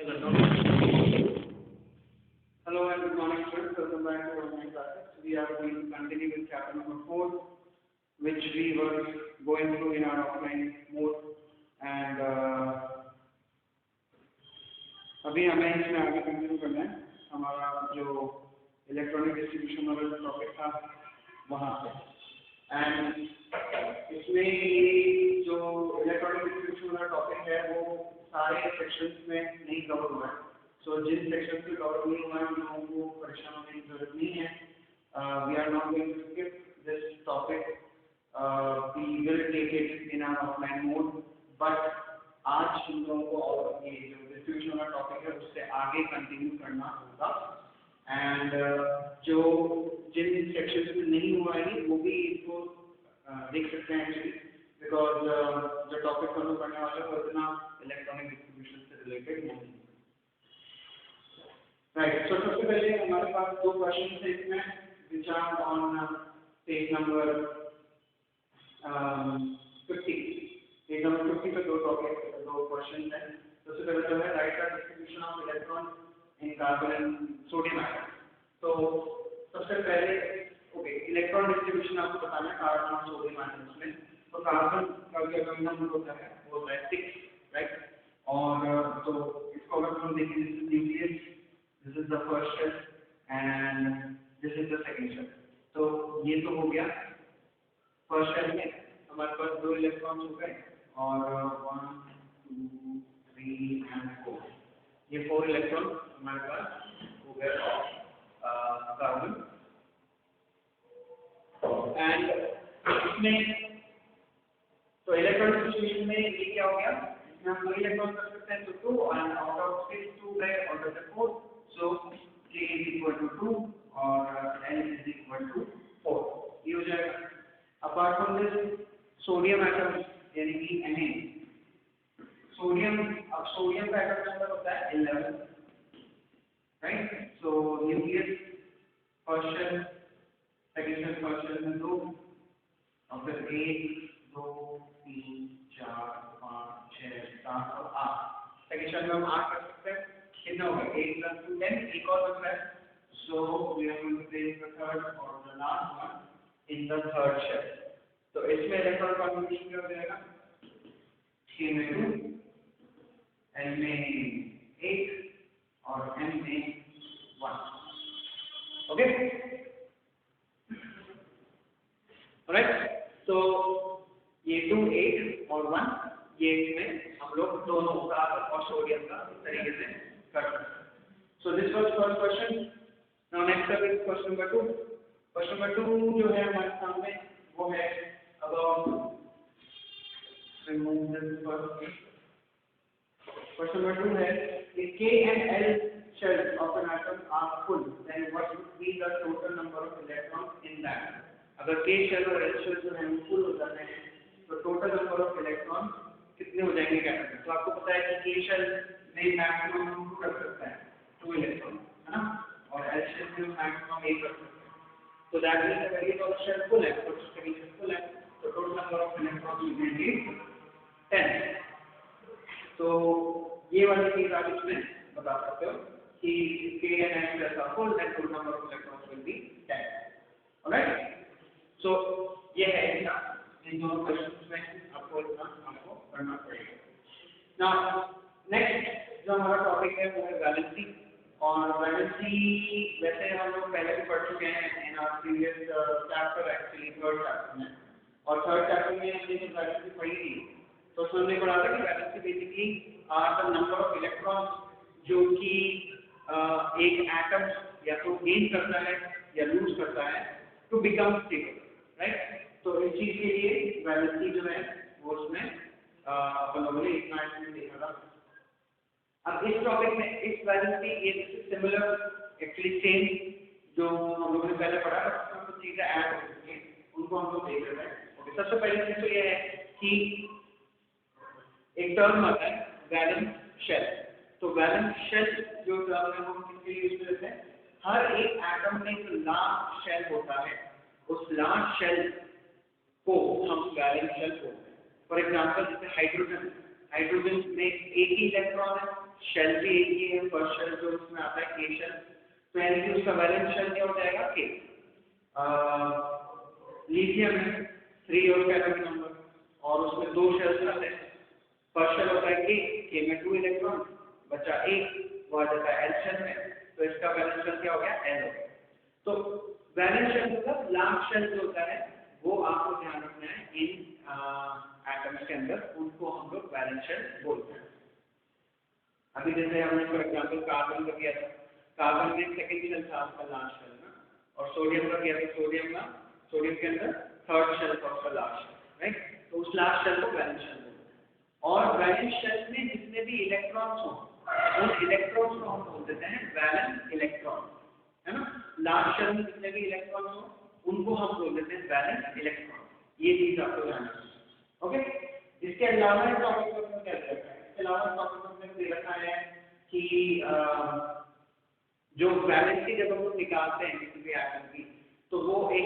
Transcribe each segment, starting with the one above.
Hello and good morning students, welcome back to online classes. We are going to continue with chapter number 4, which we were going through in our offline mode, and अभी हमें इसमें आगे continue करना है हमारा जो electronic distribution वाला topic था वहाँ पे, एंड इसमें जो इलेक्ट्रॉनिक डिस्ट्रीब्यूशन वाला टॉपिक है वो सारे सेक्शंस में नहीं कवर हुआ है. सो जिन सेक्शंस में कवर नहीं हुआ है उन लोगों को परेशान होने की जरूरत नहीं है. We are not going to skip this topic, we will take it in our offline mode, but आज हम लोगों को और ये जो डिस्ट्रीब्यूशन वाला टॉपिक है उससे आगे कंटिन्यू करना होगा. एंड जो जिन सेक्शंस में नहीं हुआ है वो भी इसको देख सकते हैं एक्चुअली, बिकॉज जो टॉपिक फॉलो करने वाला है वो इतना इलेक्ट्रॉनिक डिस्ट्रीब्यूशन से रिलेटेड नहीं है. राइट, सो सबसे पहले हमारे पास दो क्वेश्चन है इसमें, which are on page number 50. Page number 50 पे दो क्वेश्चन है. सबसे पहले तो है write the distribution of electron in carbon and sodium atom. तो सबसे पहले ओके, इलेक्ट्रॉन डिस्ट्रीब्यूशन आपको बताना है कार्बन और सोडियम एटम्स में. तो कार्बन का जो एटॉमिक नंबर होता है वो होता है 6, राइट. और तो इसको अगर हम देखें, this is nucleus, this is the first shell and this is the second shell. तो ये तो हो गया फर्स्ट शेल में हमारे पास दो इलेक्ट्रॉन हो गए और 1 2 3 एंड 4, ये 4 इलेक्ट्रॉन हमारे पास हो गए कार्बन. एंड इसमें तो इलेक्ट्रॉन डिस्ट्रीब्यूशन में ये क्या हो गया, इसमें हम 2 इलेक्ट्रॉन कर सकते हैं, तो 2 एंड आउट ऑफ 6 2 गए out of 4, so K is equal to 2 और L is equal to 4, ये हो जाएगा. Apart from this sodium atom यानी कि Na, सोडियम, अब सोडियम का एटम नंबर होता है 11, right. So nucleus first shell, second shell, first shell में 2 और फिर 1 2 3 4 5 6 7 और 8. सेकंड शेल में हम 8 कर सकते हैं. कितना होगा 8 + 2 10, एक और बच रहा है. So we are going to place the third और the last one in the third shell. तो इसमें इलेक्ट्रॉन कॉन्फिगरेशन क्या हो जाएगा, K में 2, L में 8 और M में 1. Okay, alright. तो ये 2 8 और 1 ये इसमें हम लोग दोनों कार्बन और सोडियम का इस तरीके से कर सकते हैं. So this was first question. Now next up is question number 2. Question number 2 जो है हमारे सामने वो है about remove this first. Question number 2 है कि K and L shells of an atom are full, then what would be the total number of electrons in that? अगर K shell और L shell जो है फुल हो जाते हैं तो टोटल नंबर ऑफ इलेक्ट्रॉन कितने हो जाएंगे क्या करते हैं. तो आपको पता है कि K shell में मैक्सिमम हम कर सकते हैं 2 इलेक्ट्रॉन, है ना, और L shell में मैक्सिमम 1 कर सकते हैं. तो दैट मींस अगर ये फर्स्ट शेल फुल है तो सेकंड शेल फुल है तो total number of electron will be 10. तो ये वाली चीज आप इसमें बता सकते हो कि K and L shells are full, then total number of electrons will be 10. Alright. सो ये है इसका, इन दोनों क्वेश्चंस में आपको करना पड़ेगा. नाउ नेक्स्ट जो हमारा टॉपिक है वो है वैलेंसी. और वैलेंसी वैसे हम लोग पहले भी पढ़ चुके हैं in our previous chapter, actually third chapter में. और थर्ड चैप्टर में हमने जो वैलेंसी पढ़ी थी तो उसमें हमने पढ़ा था कि valency basically are the number of electrons जो कि एक एटम या तो गेन करता है या लूज करता है टू बिकम स्टेबल, राइट. तो इस चीज के लिए वैलेंसी जो है वो उसमें अपन लोगों ने इतना इसमें देखा था. अब इस टॉपिक में इस वैलेंसी ये सिमिलर एक्चुअली सेम जो हम लोगों ने पहले पढ़ा था, उसमें कुछ चीजें ऐड हो चुकी हैं, उनको हम लोग देख रहे हैं. ओके, सबसे पहले चीज तो ये है कि एक टर्म आता है वैलेंस शेल. तो वैलेंस शेल जो टर्म है वो किसके लिए यूज करते हैं, हर एक एटम में जो लार्ज शेल होता है उस लार्ज शेल को हम वैलेंस शेल बोलते हैं. फॉर एग्जांपल जैसे हाइड्रोजन में एक ही इलेक्ट्रॉन है शेल भी एक ही है, फर्स्ट शेल जो उसमें आता है के शेल, तो यानी कि उसका वैलेंस शेल क्या हो जाएगा के। लिथियम में 3 और का एटॉमिक नंबर और उसमें 2 शेल्स आते हैं, फर्स्ट शेल होता है के में 2 इलेक्ट्रॉन बचा एक, वो आ जाता है एल शेल में, तो इसका वैलेंस शेल क्या हो गया एल हो गया। तो वैलेंस शेल मतलब लास्ट शेल जो होता है वो आपको ध्यान रखना है इन एटम्स के अंदर, उनको हम लोग वैलेंस शेल बोलते हैं। अभी जैसे हमने फॉर एग्जांपल कार्बन का किया था, कार्बन में सेकंड शेल था उसका लास्ट शेल ना, और सोडियम का किया था, सोडियम के अंदर थर्ड शेल था उसका लास्ट शेल, राइट। तो उस लास्ट शेल को वैलेंस शेल बोलते हैं। और वैलेंस शेल में जितने भी इलेक्ट्रॉन्स हो उन इलेक्ट्रॉन्स को हम बोल देते हैं वैलेंस इलेक्ट्रॉन, है ना। लास्ट शेल में जितने भी इलेक्ट्रॉन्स हो उनको हम बोल देते हैं वैलेंस इलेक्ट्रॉन। ये चीज आपको ध्यान रखना है, ओके। इसके अलावा इस टॉपिक में क्या दे रखा है, इसके अलावा टॉपिक में दे रखा है कि जो वैलेंसी जब हम लोग निकालते हैं किसी भी एटम की, तो वो एक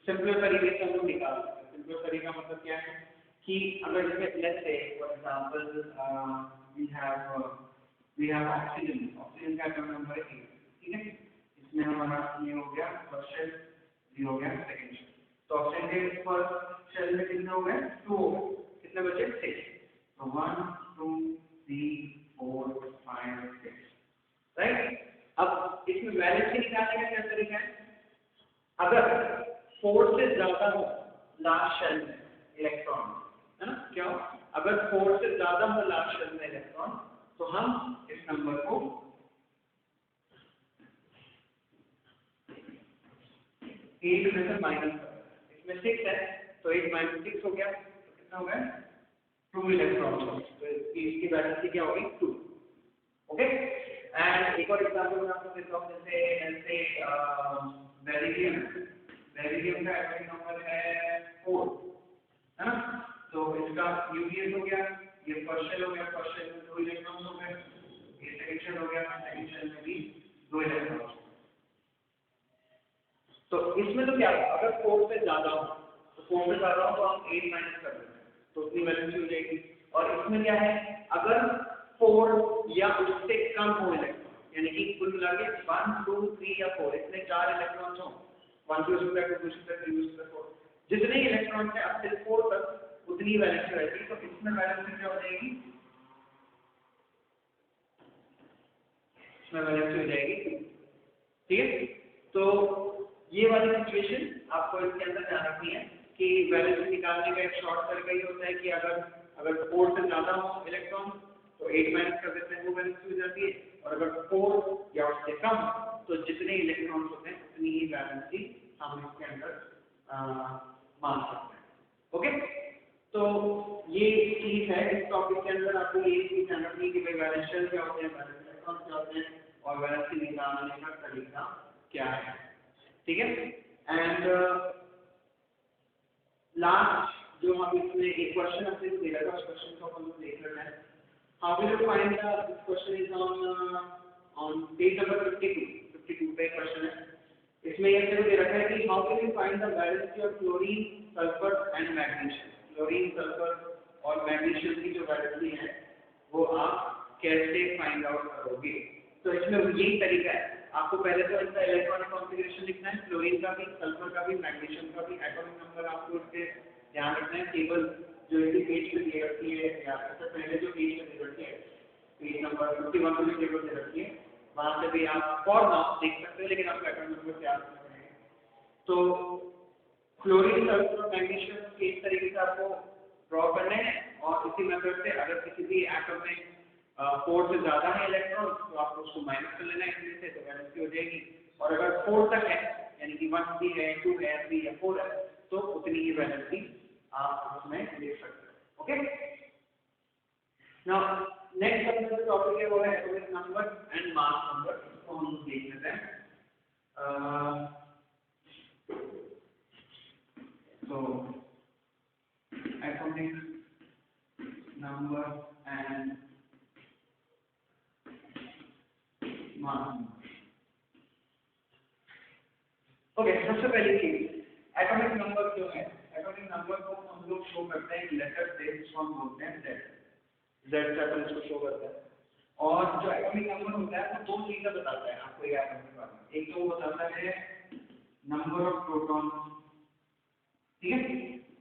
सिंपल तरीके से हम लोग निकाल सकते हैं। सिंपल तरीका मतलब क्या है कि अगर जैसे let's say for example we have oxygen का एटॉमिक नंबर है 8, ठीक है। इसमें हमारा ये हो गया फर्स्ट शेल, ये हो गया सेकंड शेल, तो ऑक्सीजन के फर्स्ट शेल में कितने हो गए 2 हो गए, कितने बचे 6, तो 1 2 3 4 5 6, राइट। अब इसमें वैलेंसी निकालने का क्या तरीका है, अगर 4 से ज्यादा हो लास्ट शेल में इलेक्ट्रॉन, है ना, क्या अगर 4 से ज्यादा हो लास्ट शेल में इलेक्ट्रॉन, तो हम इस नंबर को 8 में से माइनस कर देते हैं। इसमें 6 है तो 8 माइनस 6 हो गया, तो कितना हो गया 2 इलेक्ट्रॉन, तो इसकी वैलेंसी क्या होगी 2, ओके। एंड एक और एग्जांपल मैं आपको देता हूं, जैसे बेरिलियम का एटॉमिक नंबर है 4, है ना। तो इसका न्यूक्लियस हो गया, ये फर्स्ट शेल हो गया, फर्स्ट शेल में 2 इलेक्ट्रॉन हो गए, ये सेकंड शेल हो गया, सेकंड शेल में भी 2 इलेक्ट्रॉन। तो इसमें तो क्या है, अगर 4 से ज्यादा हो तो 4 से ज्यादा हो तो हम 8 माइनस कर देते हैं, तो उतनी वैलेंसी हो जाएगी। और इसमें क्या है, अगर 4 या उससे कम हो इलेक्ट्रॉन, यानी कि कुल मिला के 1 2 3 या 4 इतने 4 इलेक्ट्रॉन्स हो, 1 2 3 4, जितने इलेक्ट्रॉन है अब से 4 तक उतनी वैलेंसी रहेगी। तो इसमें वैलेंसी क्या हो जाएगी, इसमें वैलेंसी हो जाएगी, ठीक है। तो ये वाली सिचुएशन आपको इसके अंदर ध्यान रखनी है कि वैलेंसी निकालने का एक शॉर्ट तरीका ये होता है कि अगर 4 से ज्यादा हो इलेक्ट्रॉन तो 8 माइनस कर देते हैं, वो वैलेंसी हो जाती है। और अगर 4 या उससे कम तो जितने इलेक्ट्रॉन्स होते हैं उतनी ही वैलेंसी हम इसके अंदर मान सकते हैं, ओके। तो ये चीज है इस टॉपिक के अंदर, आपको ये चीज ध्यान रखनी है कि भाई वैलेंस शेल क्या होते हैं, वैलेंस इलेक्ट्रॉन क्या होते हैं, और वैलेंसी निकालने का तरीका क्या है, ठीक है। एंड लास्ट जो हम इसमें एक क्वेश्चन आपसे दे रहा था, उस क्वेश्चन को हम लोग देख लेते हैं। How will you find the question is on page number 52 पे क्वेश्चन है। इसमें ये दे रखा है कि how can you find the valency of chlorine, sulphur and magnesium. Chlorine, sulphur और मैग्नीशियम की जो वैलेंसी है वो आप कैसे फाइंड आउट करोगे। तो इसमें यही तरीका है, आपको पहले तो इसका इलेक्ट्रॉनिक कॉन्फ़िगरेशन लिखना है, क्लोरीन का भी, सल्फर का भी, मैग्नीशियम का भी, एटॉमिक नंबर आपको इसके ध्यान रखना है। टेबल जो इसी पेज पे दे रखी है या इससे पहले जो पेज पे दे रखी है, पेज नंबर 51 पे टेबल दे रखी है, वहां से भी आप फॉर नाउ देख सकते हो, लेकिन आपको एटॉमिक नंबर से याद करना पड़ेगा। तो क्लोरीन, सल्फर और मैग्नीशियम के इस तरीके से आपको ड्रॉ करने हैं, और इसी मेथड से अगर किसी भी एटम में 4 से ज्यादा है इलेक्ट्रॉन तो आपको उसको माइनस कर लेना है इसमें से, तो वैलेंसी हो जाएगी। और अगर 4 तक है, यानी कि 1 भी है, 2 है, 3 या 4 है, तो उतनी ही वैलेंसी आप उसमें ले सकते हो, ओके। नाउ नेक्स्ट अपना जो टॉपिक है वो है atomic number and mass number, इसको हम देख लेते हैं। So atomic number and mass. Okay, सबसे पहली चीज एटॉमिक नंबर जो है, एटॉमिक नंबर को हम लोग शो करते हैं लेटर से, जिसको हम बोलते हैं Z। Z से अपन इसको शो करते हैं। और जो एटॉमिक नंबर होता है वो दो चीजें बताता है, आपको याद रखने के बारे में। एक तो वो बताता है नंबर ऑफ प्रोटॉन, ठीक है,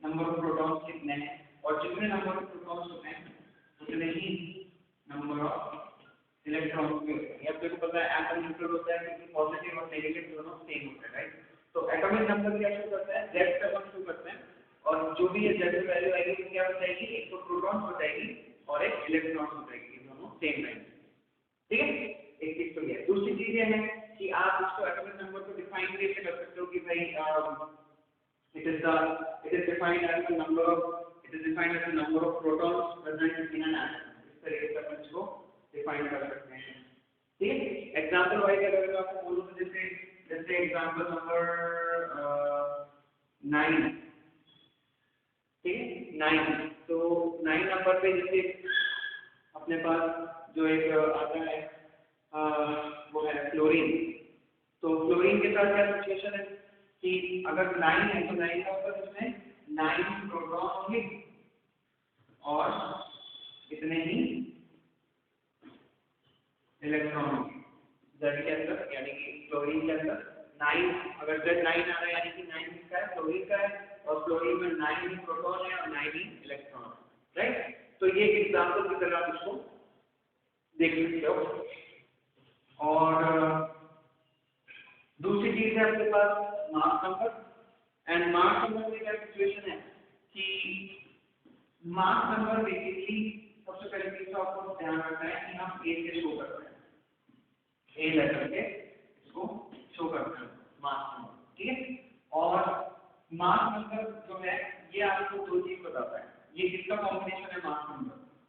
नंबर ऑफ प्रोटॉन्स कितने हैं, और जितने नंबर ऑफ प्रोटॉन्स होते हैं उतने ही नंबर ऑफ इलेक्ट्रॉन्स भी होते हैं। ये आपको पता है एटम न्यूट्रल होता है क्योंकि पॉजिटिव और नेगेटिव दोनों सेम होते हैं, राइट। तो एटॉमिक नंबर क्या शो करता है, Z से अपन शो करते हैं, और जो भी ये Z की वैल्यू आएगी वो क्या बताएगी, एक तो प्रोटॉन्स बताएगी और एक इलेक्ट्रॉन्स बताएगी, दोनों सेम रहेंगे, ठीक है। एक चीज तो ये। दूसरी चीज ये है कि आप इसको एटॉमिक नंबर को डिफाइन कैसे कर सकते हो कि भाई it is defined as the number of protons present in an atom। इस तरीके से अपन इसको डिफाइन कर सकते हैं, ठीक है। एग्जांपल वाइज अगर मैं आपको बोलूं तो जैसे एग्जांपल नंबर 9, ठीक है, 9। तो 9 नंबर पे जैसे अपने पास जो एक आता है वो है फ्लोरीन। तो फ्लोरीन के साथ क्या सिचुएशन है कि अगर 9 है तो 9 का मतलब इसमें 9 प्रोटॉन होंगे और इतने ही इलेक्ट्रॉन होंगे Z के अंदर, यानी कि फ्लोरीन के अंदर 9, अगर Z 9 आ रहा है यानी कि 9 किसका है, फ्लोरीन का है, और फ्लोरीन में 9 ही प्रोटॉन है और 9 ही इलेक्ट्रॉन है, राइट। तो ये एक एग्जांपल की तरह आप इसको देख सकते हो। और दूसरी चीज है आपके पास mass number. And mass number में क्या सिचुएशन है कि मास नंबर बेसिकली सबसे पहले चीज तो आपको ध्यान रखना है कि हम ए से शो करते हैं, ए लेटर के इसको शो करते हैं मास नंबर, ठीक है। और मास नंबर जो है ये आपको दो चीज बताता है, ये किसका कॉम्बिनेशन है,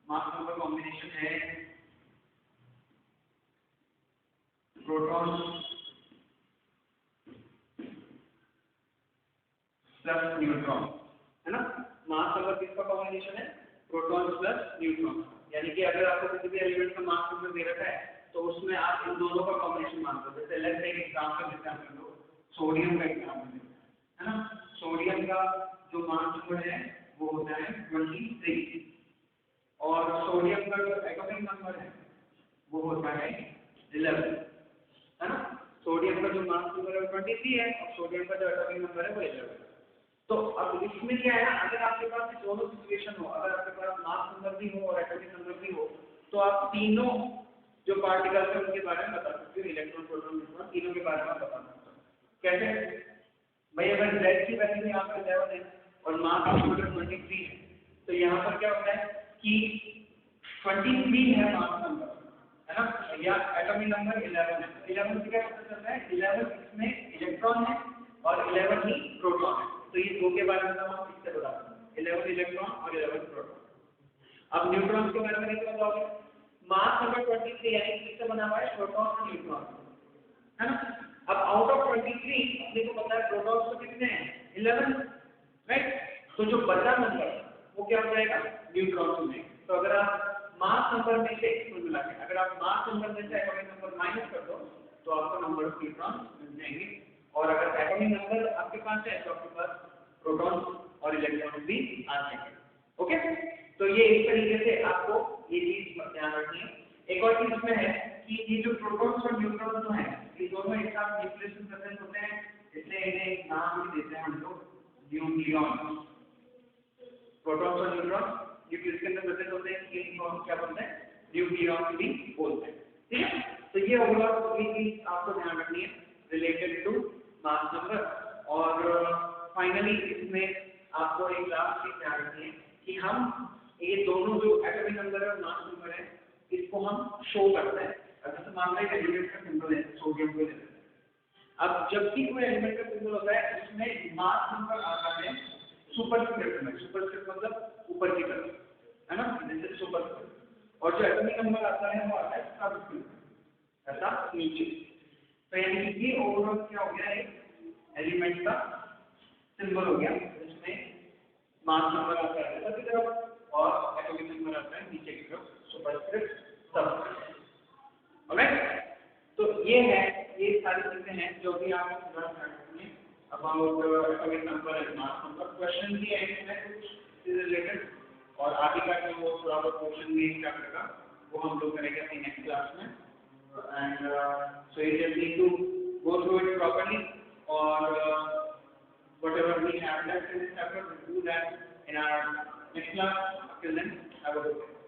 मास नंबर कॉम्बिनेशन है प्रोटॉन प्लस न्यूट्रॉन, है ना। मास नंबर किसका कॉम्बिनेशन है, प्रोटॉन प्लस न्यूट्रॉन। यानी कि अगर आपको किसी भी एलिमेंट का मास नंबर दे रखा है तो उसमें आप इन दोनों का कॉम्बिनेशन मान लो। जैसे लेट्स टेक एग्जांपल लेते हैं हम लोग सोडियम का एग्जांपल लेते हैं, है ना। सोडियम का जो मास नंबर है वो होता है 23, और सोडियम का जो एटॉमिक नंबर है वो होता है 11, है ना। सोडियम का जो मास नंबर है 23 है और सोडियम का जो एटॉमिक नंबर है वो 11 है। तो अब इसमें क्या है, अगर आपके पास दोनों सिचुएशन हो, अगर आपके पास मास नंबर भी हो और एटॉमिक नंबर भी हो, तो आप तीनों जो पार्टिकल्स हैं उनके बारे में बता सकते हो, इलेक्ट्रॉन प्रोटॉन न्यूट्रॉन तीनों के बारे में बता सकते हो। कैसे भाई, अगर Z की वैल्यू यहाँ पर 11 है और मास नंबर 23 है, तो यहाँ पर क्या होता है कि 23 है मास नंबर, है ना, या एटॉमिक नंबर 11 है। 11 से क्या पता चलता है, 11 इसमें इलेक्ट्रॉन है और 11 ही प्रोटॉन है। तो ये दो के बारे में हम इससे बता सकते हैं, 11 इलेक्ट्रॉन और 11 प्रोटॉन। अब न्यूट्रॉन के बारे में क्या बताओगे, मास नंबर 23 यानी किससे बना हुआ है, प्रोटॉन और न्यूट्रॉन, है ना। अब आउट ऑफ 23 अपने को पता है प्रोटॉन तो कितने हैं, 11, राइट। तो जो बचा नंबर वो क्या हो जाएगा, न्यूट्रॉन में। तो अगर आप मास नंबर में से कुल मिला के अगर आप मास नंबर में से एटॉमिक नंबर माइनस कर दो तो आपको नंबर ऑफ न्यूट्रॉन मिल जाएंगे। और अगर एटॉमिक नंबर आपके पास है तो आपके पास प्रोटॉन और इलेक्ट्रॉन भी आ जाएंगे, ओके। तो ये इस तरीके से आपको ये चीज ध्यान रखनी है। एक और चीज इसमें है कि ये जो प्रोटॉन्स और न्यूट्रॉन्स जो हैं ये दोनों एक साथ न्यूक्लियस में प्रेजेंट होते हैं, इसलिए इन्हें एक नाम भी देते हैं हम लोग, न्यूक्लियॉन। प्रोटॉन्स और न्यूट्रॉन न्यूक्लियस के अंदर प्रेजेंट होते हैं, ये क्या बोलते हैं, न्यूक्लियॉन भी बोलते हैं, ठीक है। तो ये ओवरऑल ये चीज आपको ध्यान रखनी है रिलेटेड टू मास नंबर। और फाइनली इसमें आपको एक लास्ट चीज ध्यान रखनी है कि हम ये दोनों जो एटॉमिक नंबर है और मास नंबर है इसको हम शो करते हैं। जैसे मान लो एक एलिमेंट का सिंबल है सोडियम को लेते हैं। अब जब भी कोई एलिमेंट का सिंबल होता है उसमें मास नंबर आता है सुपरस्क्रिप्ट में, सुपरस्क्रिप्ट मतलब ऊपर की तरफ, है ना, जैसे सुपरस्क्रिप्ट। और जो एटॉमिक नंबर आता है वो आता है सबस्क्रिप्ट, ऐसा नीचे। तो यानी कि ये ओवरऑल क्या हो गया, एक एलिमेंट का सिंबल हो गया जिसमें मास नंबर आता है ऊपर की तरफ और एटॉमिक नंबर आता है नीचे की तरफ, सुपरस्क्रिप्ट सबस्क्रिप्ट, ऑलराइट। तो ये है, ये सारी चीजें हैं जो भी आपको सुधार करनी है about atomic number and mass number. Question भी है इसमें कुछ रिलेटेड और आगे का जो थोड़ा बहुत पोर्शन में इस चैप्टर का वो हम लोग करेंगे अपनी नेक्स्ट क्लास में and so you just need to go through it properly और whatever we have left in this chapter we'll do that in our next class. Till then, have a good day.